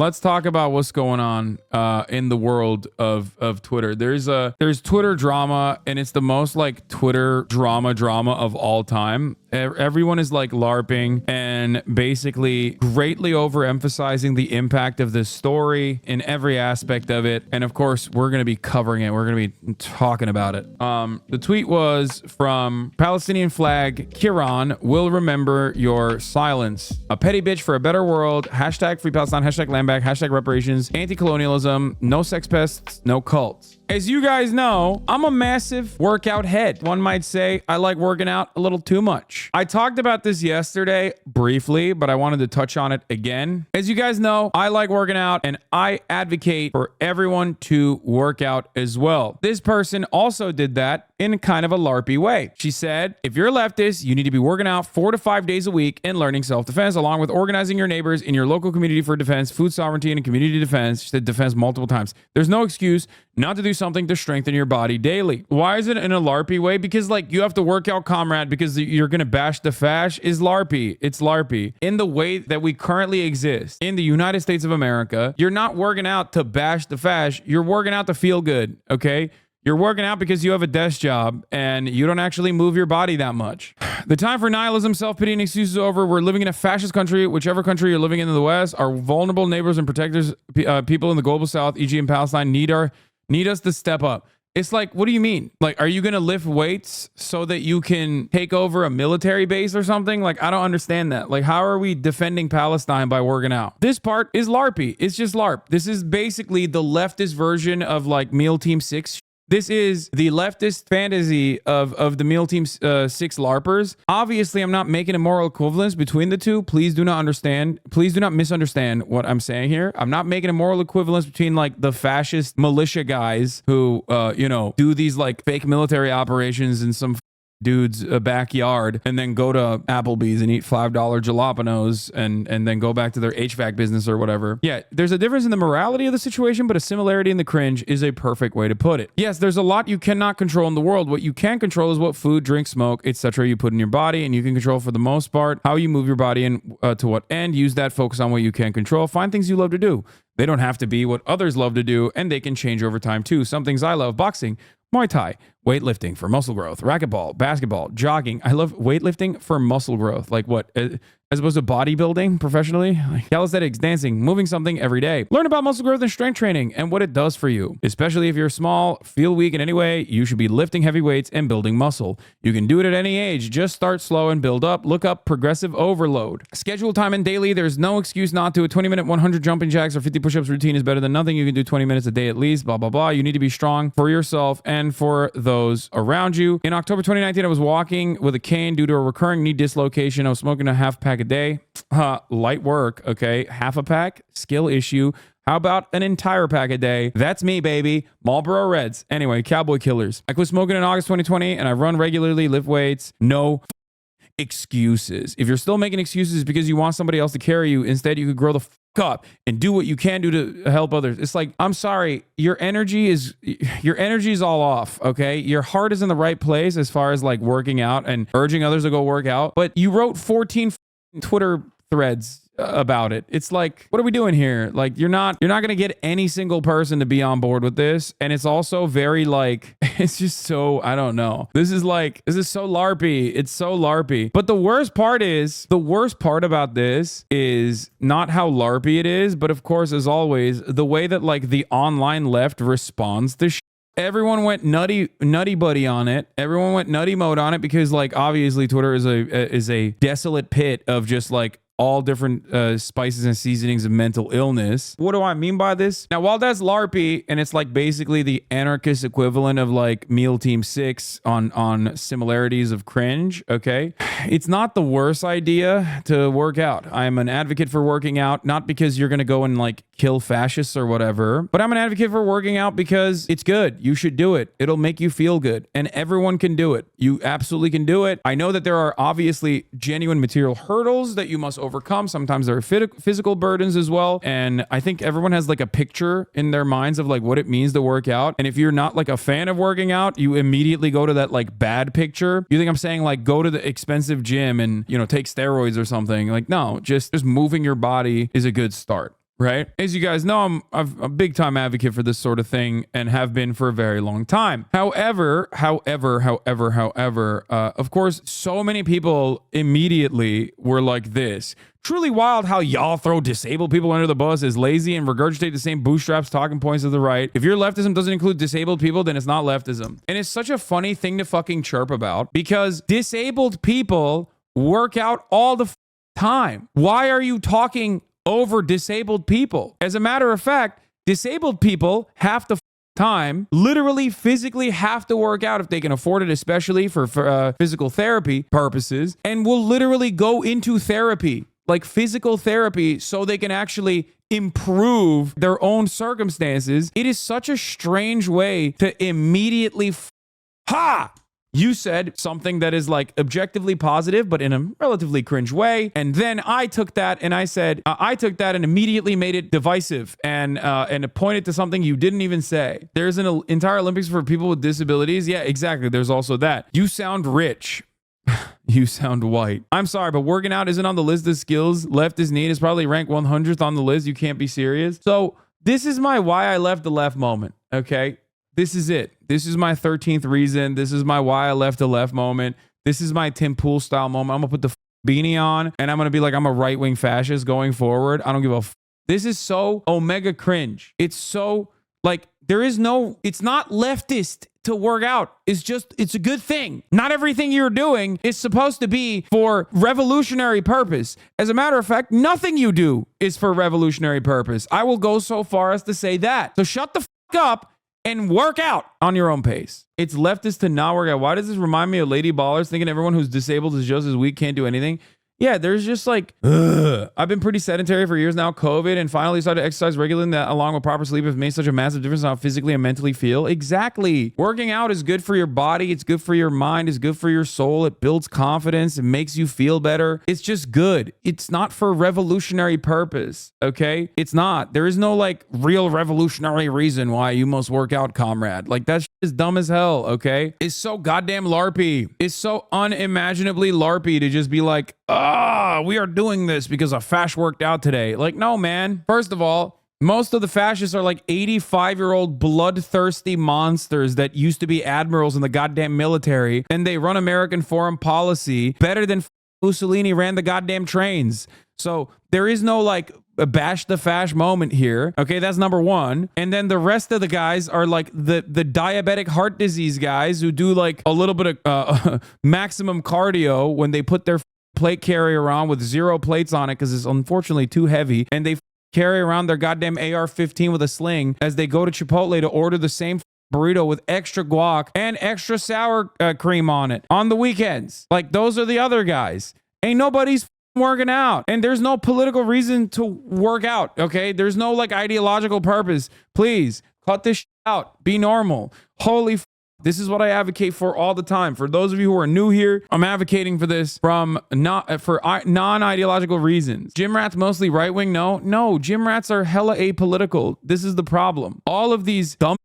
let's talk about what's going on in the world of Twitter. There's Twitter drama, and it's the most like Twitter drama of all time. Everyone is like LARPing and basically greatly overemphasizing the impact of this story in every aspect of it. And of course, we're going to be covering it. We're going to be talking about it. The tweet was from Palestinian flag. Kiran will remember your silence. A petty bitch for a better world. Hashtag free Palestine. Hashtag land back. Hashtag reparations. Anti-colonialism. No sex pests. No cults. As you guys know, I'm a massive workout head. One might say I like working out a little too much. I talked about this yesterday briefly, but I wanted to touch on it again. As you guys know, I like working out and I advocate for everyone to work out as well. This person also did that in kind of a LARPy way. She said, if you're a leftist, you need to be working out 4 to 5 days a week and learning self-defense, along with organizing your neighbors in your local community for defense, food sovereignty, and community defense. She said defense multiple times. There's no excuse not to do something to strengthen your body daily. Why is it in a LARPy way? Because like you have to work out, comrade, because you're going to bash the fash is LARPy. It's LARPy. In the way that we currently exist in the United States of America, you're not working out to bash the fash. You're working out to feel good. Okay. You're working out because you have a desk job and you don't actually move your body that much. The time for nihilism, self-pity, and excuses is over. We're living in a fascist country. Whichever country you're living in the West, our vulnerable neighbors and protectors, people in the global South, e.g. in Palestine, need us to step up. It's like, what do you mean? Like, are you going to lift weights so that you can take over a military base or something? Like, I don't understand that. Like, how are we defending Palestine by working out? This part is LARPy. It's just LARP. This is basically the leftist version of like Meal Team 6. This is the leftist fantasy of the Meal Team 6 LARPers. Obviously, I'm not making a moral equivalence between the two. Please do not misunderstand what I'm saying here. I'm not making a moral equivalence between like the fascist militia guys who, do these like fake military operations in some dude's backyard and then go to Applebee's and eat $5 jalapenos and then go back to their HVAC business or whatever. Yeah, there's a difference in the morality of the situation, but a similarity in the cringe is a perfect way to put it. Yes, there's a lot you cannot control in the world. What you can control is what food, drink, smoke, etc. you put in your body, and you can control for the most part how you move your body and to what end. Use that, focus on what you can control. Find things you love to do. They don't have to be what others love to do, and they can change over time too. Some things I love: boxing, Muay Thai, weightlifting for muscle growth, racquetball, basketball, jogging. I love weightlifting for muscle growth. Like what? As opposed to bodybuilding professionally, like calisthenics, dancing, moving something every day. Learn about muscle growth and strength training and what it does for you. Especially if you're small, feel weak in any way, you should be lifting heavy weights and building muscle. You can do it at any age. Just start slow and build up. Look up progressive overload. Schedule time and daily. There's no excuse not to. A 20-minute 100 jumping jacks or 50 push-ups routine is better than nothing. You can do 20 minutes a day at least, blah, blah, blah. You need to be strong for yourself and for those around you. In October 2019, I was walking with a cane due to a recurring knee dislocation. I was smoking a half pack a day. Light work, okay? Half a pack, skill issue. How about an entire pack a day? That's me, baby. Marlboro Reds. Anyway, Cowboy Killers. I quit smoking in August 2020 and I run regularly, lift weights. No excuses. If you're still making excuses because you want somebody else to carry you, instead you could grow the up and do what you can do to help others. It's like, I'm sorry, your energy is all off, okay? Your heart is in the right place as far as like working out and urging others to go work out, but you wrote 14 Twitter threads about it. It's like, what are we doing here? Like, you're not going to get any single person to be on board with this. And it's also very like, it's just so, I don't know. This is so LARPy. It's so LARPy. But the worst part about this is not how LARPy it is, but of course, as always, the way that like the online left responds to everyone went nutty buddy on it. Everyone went nutty mode on it because like obviously Twitter is a desolate pit of just like all different spices and seasonings of mental illness. What do I mean by this? Now, while that's LARPy and it's like basically the anarchist equivalent of like Meal Team 6 on similarities of cringe, okay? It's not the worst idea to work out. I'm an advocate for working out, not because you're going to go and like kill fascists or whatever, but I'm an advocate for working out because it's good. You should do it. It'll make you feel good and everyone can do it. You absolutely can do it. I know that there are obviously genuine material hurdles that you must overcome. Sometimes there are physical burdens as well. And I think everyone has like a picture in their minds of like what it means to work out. And if you're not like a fan of working out, you immediately go to that like bad picture. You think I'm saying like go to the expensive gym and, take steroids or something? Like, no, just moving your body is a good start. right? As you guys know, I'm a big time advocate for this sort of thing and have been for a very long time. However, of course, so many people immediately were like this. Truly wild how y'all throw disabled people under the bus as lazy and regurgitate the same bootstraps talking points of the right. If your leftism doesn't include disabled people, then it's not leftism. And it's such a funny thing to fucking chirp about because disabled people work out all the time. Why are you talking over disabled people? As a matter of fact, disabled people half the time literally physically have to work out if they can afford it, especially for physical therapy purposes, and will literally go into therapy, like physical therapy, so they can actually improve their own circumstances. It is such a strange way to immediately you said something that is like objectively positive, but in a relatively cringe way. And then I took that and I said, I took that and immediately made it divisive and pointed to something you didn't even say. There's an entire Olympics for people with disabilities. Yeah, exactly. There's also that. You sound rich. You sound white. I'm sorry, but working out isn't on the list of skills leftists need. It's probably ranked 100th on the list. You can't be serious. So this is my why I left the left moment. Okay. This is it. This is my 13th reason. This is my why I left the left moment. This is my Tim Pool style moment. I'm going to put the beanie on and I'm going to be like, I'm a right-wing fascist going forward. I don't give a This is so omega cringe. It's so like, it's not leftist to work out. It's a good thing. Not everything you're doing is supposed to be for revolutionary purpose. As a matter of fact, nothing you do is for revolutionary purpose. I will go so far as to say that. So shut the up and work out on your own pace. It's leftist to not work out. Why does this remind me of Lady Ballers thinking everyone who's disabled is just as weak, can't do anything? Yeah, there's just like, I've been pretty sedentary for years now, COVID, and finally started to exercise regularly, and that along with proper sleep has made such a massive difference in how physically and mentally feel. Exactly. Working out is good for your body. It's good for your mind. It's good for your soul. It builds confidence. It makes you feel better. It's just good. It's not for revolutionary purpose, okay? It's not. There is no like real revolutionary reason why you must work out, comrade. Like that shit is dumb as hell, okay? It's so goddamn LARPy. It's so unimaginably LARPy to just be like, we are doing this because a fash worked out today. Like, no, man. First of all, most of the fascists are like 85-year-old bloodthirsty monsters that used to be admirals in the goddamn military, and they run American foreign policy better than Mussolini ran the goddamn trains. So there is no like a bash the fash moment here. Okay, that's number one. And then the rest of the guys are like the diabetic heart disease guys who do like a little bit of maximum cardio when they put their plate carrier around with 0 plates on it because it's unfortunately too heavy, and they carry around their goddamn AR-15 with a sling as they go to Chipotle to order the same burrito with extra guac and extra sour cream on it on the weekends. Like, those are the other guys. Ain't nobody's working out, and there's no political reason to work out, okay? There's no like ideological purpose. Please cut this shit out. Be normal. Holy this is what I advocate for all the time. For those of you who are new here, I'm advocating for this for non-ideological reasons. Gym rats mostly right-wing? No, gym rats are hella apolitical. This is the problem. All of these dumb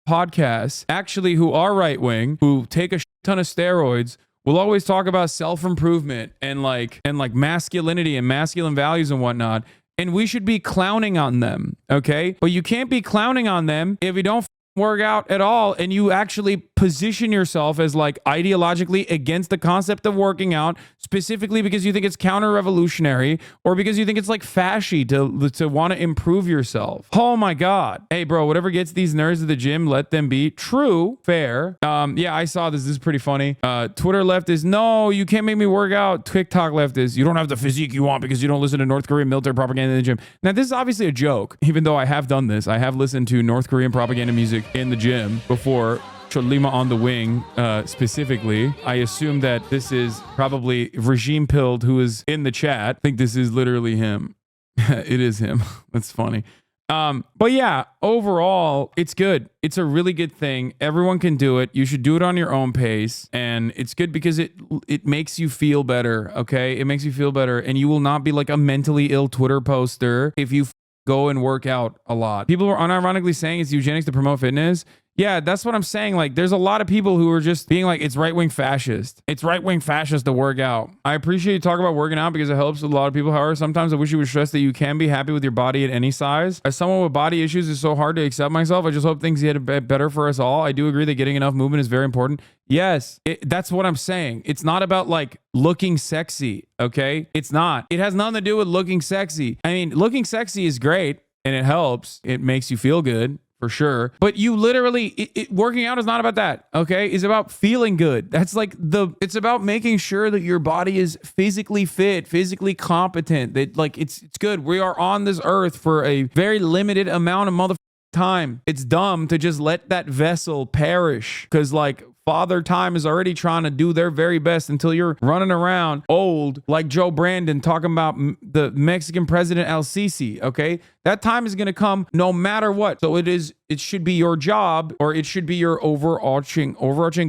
podcasts, actually, who are right-wing, who take a ton of steroids, will always talk about self-improvement and like masculinity and masculine values and whatnot. And we should be clowning on them, okay? But you can't be clowning on them if you don't work out at all and you actually position yourself as like ideologically against the concept of working out, specifically because you think it's counter-revolutionary or because you think it's like fashy to want to improve yourself. Oh my God. Hey bro, whatever gets these nerds at the gym, let them be. True. Fair. Yeah, I saw this. This is pretty funny. Twitter leftist, no, you can't make me work out. TikTok leftist, you don't have the physique you want because you don't listen to North Korean military propaganda in the gym. Now, this is obviously a joke, even though I have done this. I have listened to North Korean propaganda music in the gym before. Cholima on the wing, specifically. I assume that this is probably Regime Pilled, who is in the chat. I think this is literally him. It is him. That's funny. But yeah, overall, it's good. It's a really good thing. Everyone can do it. You should do it on your own pace. And it's good because it makes you feel better, okay? It makes you feel better. And you will not be like a mentally ill Twitter poster if you go and work out a lot. People are unironically saying it's eugenics to promote fitness. Yeah, that's what I'm saying. Like, there's a lot of people who are just being like, it's right-wing fascist. It's right-wing fascist to work out. I appreciate you talking about working out because it helps a lot of people. However, sometimes I wish you would stress that you can be happy with your body at any size. As someone with body issues, it's so hard to accept myself. I just hope things get better for us all. I do agree that getting enough movement is very important. Yes, that's what I'm saying. It's not about like looking sexy, okay? It's not. It has nothing to do with looking sexy. I mean, looking sexy is great and it helps. It makes you feel good. For sure. But you literally, working out is not about that, okay? It's about feeling good. That's like it's about making sure that your body is physically fit, physically competent, that like it's good. We are on this earth for a very limited amount of time. It's dumb to just let that vessel perish because like Father Time is already trying to do their very best until you're running around old like Joe Brandon talking about the Mexican president El Sisi, okay? That time is going to come no matter what. So it should be your job, or it should be your overarching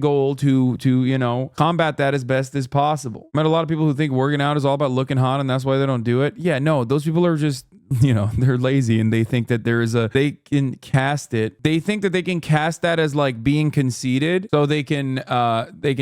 goal to you know, combat that as best as possible. I met a lot of people who think working out is all about looking hot and that's why they don't do it. Yeah, no, those people are just, you know, they're lazy and they think that they can cast it. They think that they can cast that as like being conceited, so they can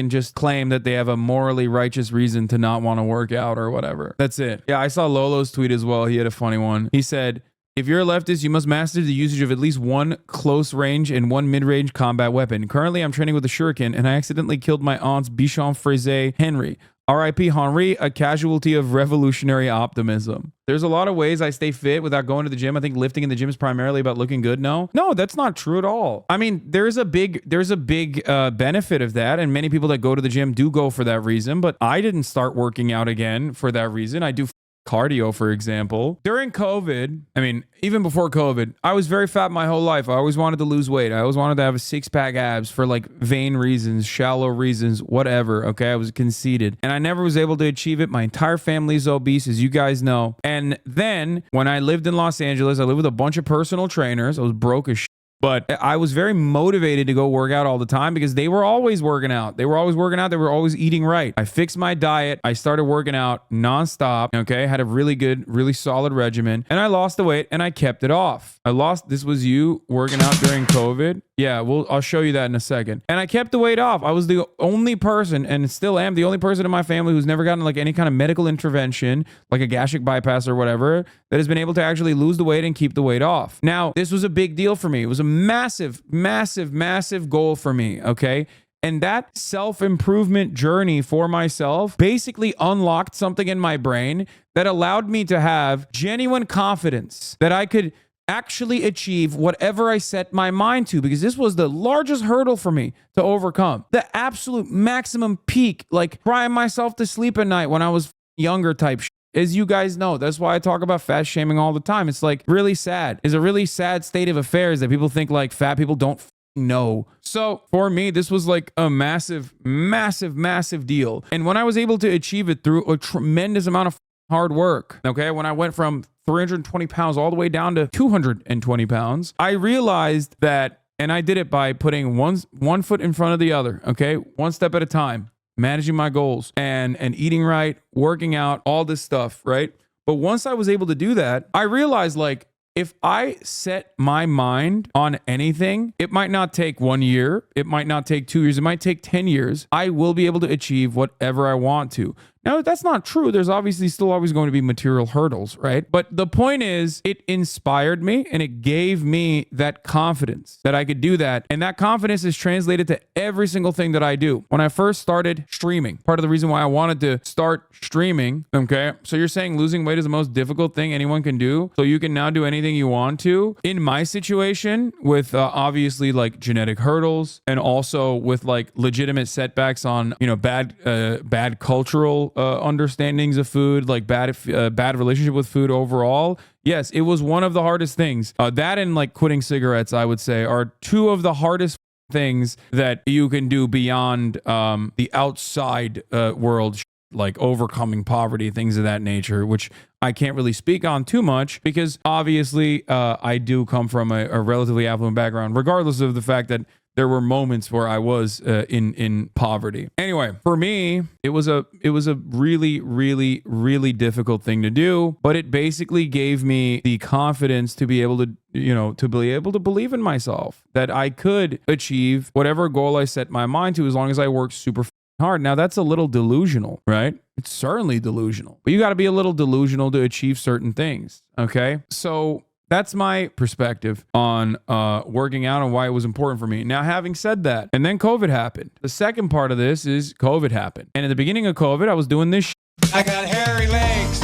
just claim that they have a morally righteous reason to not want to work out or whatever. That's it. Yeah, I saw Lolo's tweet as well. He had a funny one. He said, if you're a leftist, you must master the usage of at least one close range and one mid-range combat weapon. Currently, I'm training with a shuriken, and I accidentally killed my aunt's Bichon Frise Henry. R.I.P. Henry, a casualty of revolutionary optimism. There's a lot of ways I stay fit without going to the gym. I think lifting in the gym is primarily about looking good. No, that's not true at all. I mean, there's a big benefit of that, and many people that go to the gym do go for that reason. But I didn't start working out again for that reason. I do cardio, for example. During COVID, I mean, even before COVID, I was very fat my whole life. I always wanted to lose weight. I always wanted to have a six-pack abs for like vain reasons, shallow reasons, whatever. Okay, I was conceited. And I never was able to achieve it. My entire family is obese, as you guys know. And then when I lived in Los Angeles, I lived with a bunch of personal trainers. I was broke as shit. But I was very motivated to go work out all the time because they were always working out. They were always working out. They were always eating right. I fixed my diet. I started working out nonstop. Okay. Had a really good, really solid regimen. And I lost the weight and I kept it off. This was you working out during COVID. Yeah, I'll show you that in a second. And I kept the weight off. I was the only person, and still am the only person in my family who's never gotten like any kind of medical intervention, like a gastric bypass or whatever, that has been able to actually lose the weight and keep the weight off. Now, this was a big deal for me. It was a massive, massive, massive goal for me, okay? And that self-improvement journey for myself basically unlocked something in my brain that allowed me to have genuine confidence that I could actually achieve whatever I set my mind to, because this was the largest hurdle for me to overcome. The absolute maximum peak, like crying myself to sleep at night when I was younger type shit. As you guys know, that's why I talk about fat shaming all the time. It's like really sad. It's a really sad state of affairs that people think like fat people don't know. So for me, this was like a massive, massive, massive deal. And when I was able to achieve it through a tremendous amount of hard work, okay, when I went from 320 pounds all the way down to 220 pounds, I realized that, and I did it by putting one foot in front of the other, okay, one step at a time, managing my goals and eating right, working out, all this stuff, right? But once I was able to do that, I realized like, if I set my mind on anything, it might not take 1 year, it might not take 2 years, it might take 10 years. I will be able to achieve whatever I want to. Now, that's not true. There's obviously still always going to be material hurdles, right? But the point is, it inspired me and it gave me that confidence that I could do that. And that confidence is translated to every single thing that I do. When I first started streaming, part of the reason why I wanted to start streaming, okay? So you're saying losing weight is the most difficult thing anyone can do, so you can now do anything you want to. In my situation, with obviously like genetic hurdles and also with like legitimate setbacks on, you know, bad cultural understandings of food, like bad relationship with food overall. Yes, it was one of the hardest things. That and like quitting cigarettes, I would say, are two of the hardest things that you can do beyond the outside world, like overcoming poverty, things of that nature, which I can't really speak on too much because obviously I do come from a relatively affluent background, regardless of the fact that there were moments where I was in poverty. Anyway, for me, it was a really, really, really difficult thing to do, but it basically gave me the confidence to be able to, to be able to believe in myself, that I could achieve whatever goal I set my mind to as long as I worked super hard. Now, that's a little delusional, right? It's certainly delusional, but you got to be a little delusional to achieve certain things. Okay. So that's my perspective on working out and why it was important for me. Now, having said that, and then COVID happened. The second part of this is COVID happened. And at the beginning of COVID, I was doing this I got hairy legs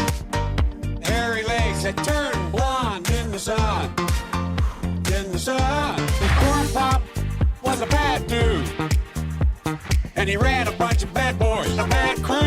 that turn blonde in the sun. The corn pop was a bad dude, and he ran a bunch of bad boys, a bad crew.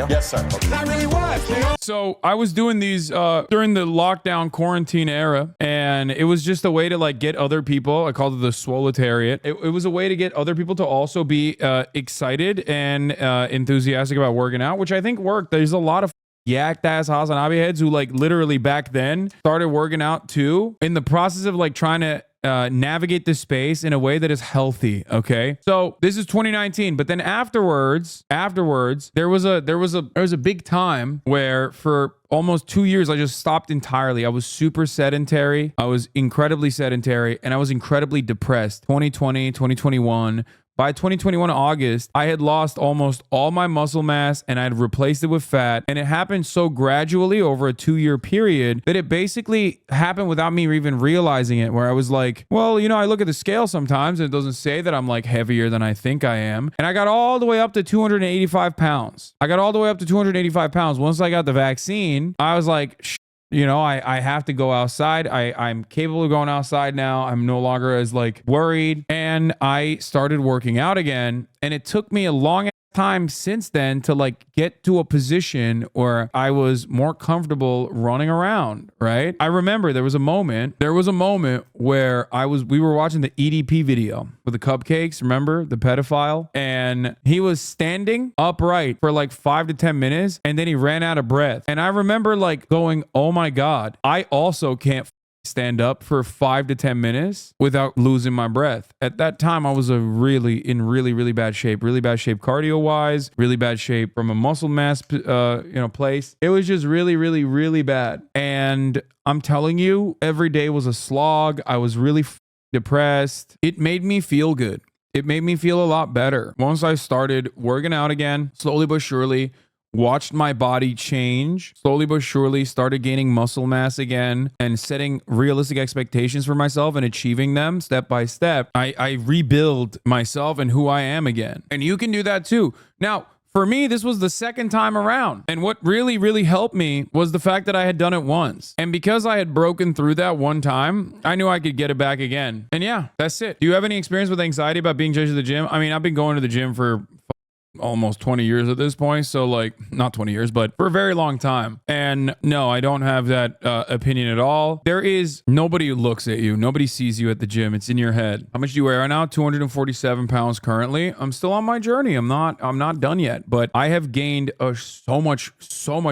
Yes, sir. That really was, you know? So I was doing these during the lockdown quarantine era, and it was just a way to like get other people. I called it the swoletariat. It was a way to get other people to also be excited and enthusiastic about working out, which I think worked. There's a lot of yacked ass HasanAbi heads who like literally back then started working out too, in the process of like trying to navigate this space in a way that is healthy. Okay. So this is 2019, but then afterwards, there was a big time where for almost 2 years, I just stopped entirely. I was super sedentary. I was incredibly sedentary and I was incredibly depressed. 2020, 2021. By 2021 August, I had lost almost all my muscle mass and I had replaced it with fat. And it happened so gradually over a 2-year period that it basically happened without me even realizing it, where I was like, well, I look at the scale sometimes and it doesn't say that I'm like heavier than I think I am. And I got all the way up to 285 pounds. Once I got the vaccine, I was like, I have to go outside. I'm capable of going outside now. I'm no longer as like worried. And I started working out again. And it took me a long time since then to like get to a position where I was more comfortable running around, right? I remember there was a moment where we were watching the EDP video with the cupcakes, remember the pedophile? And he was standing upright for like 5 to 10 minutes and then he ran out of breath. And I remember like going, oh my God, I also can't stand up for 5 to 10 minutes without losing my breath. At that time, I was in really bad shape cardio wise, really bad shape from a muscle mass, place. It was just really bad. And I'm telling you, every day was a slog. I was really depressed. It made me feel good. It made me feel a lot better. Once I started working out again, slowly but surely, watched my body change, slowly but surely started gaining muscle mass again and setting realistic expectations for myself and achieving them step by step. I rebuild myself and who I am again. And you can do that too. Now, for me, this was the second time around. And what really helped me was the fact that I had done it once. And because I had broken through that one time, I knew I could get it back again. And yeah, that's it. Do you have any experience with anxiety about being judged at the gym? I mean, I've been going to the gym for almost 20 years at this point. So like not 20 years, but for a very long time. And no, I don't have that opinion at all. There is nobody who looks at you. Nobody sees you at the gym. It's in your head. How much do you weigh right now? 247 pounds currently. I'm still on my journey. I'm not done yet, but I have gained so much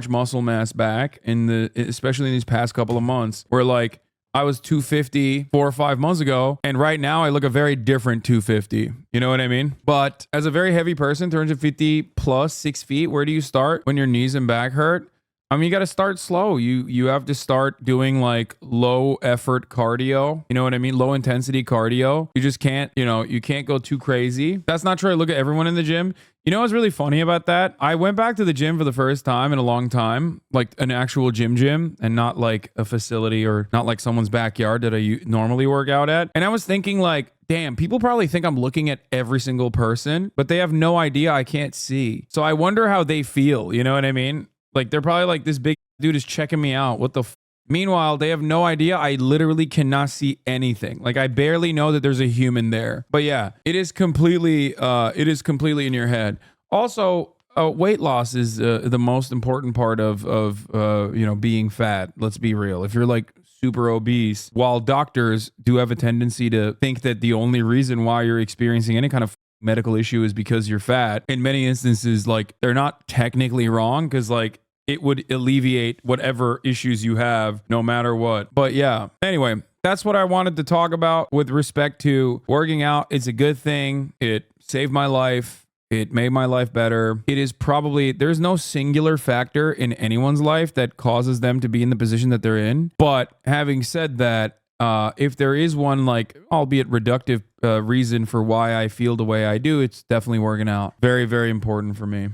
muscle mass back especially in these past couple of months where like I was 250 4 or 5 months ago, and right now I look a very different 250. You know what I mean? But as a very heavy person, 350 plus 6 feet, where do you start when your knees and back hurt? I mean, you got to start slow. You have to start doing like low effort cardio. You know what I mean? Low intensity cardio. You just can't, you can't go too crazy. That's not true. I look at everyone in the gym. You know what's really funny about that? I went back to the gym for the first time in a long time, like an actual gym, and not like a facility or not like someone's backyard that I normally work out at. And I was thinking like, damn, people probably think I'm looking at every single person, but they have no idea I can't see. So I wonder how they feel. You know what I mean? Like they're probably like, this big dude is checking me out. What the Meanwhile, they have no idea. I literally cannot see anything. Like I barely know that there's a human there. But yeah, it is completely in your head. Also, weight loss is the most important part of being fat. Let's be real. If you're like super obese, while doctors do have a tendency to think that the only reason why you're experiencing any kind of medical issue is because you're fat, in many instances, like they're not technically wrong, because like it would alleviate whatever issues you have no matter what. But yeah, anyway, that's what I wanted to talk about with respect to working out. It's a good thing. It saved my life. It made my life better. It is probably, there's no singular factor in anyone's life that causes them to be in the position that they're in. But having said that, if there is one, like, albeit reductive reason for why I feel the way I do, it's definitely working out. Very, very important for me.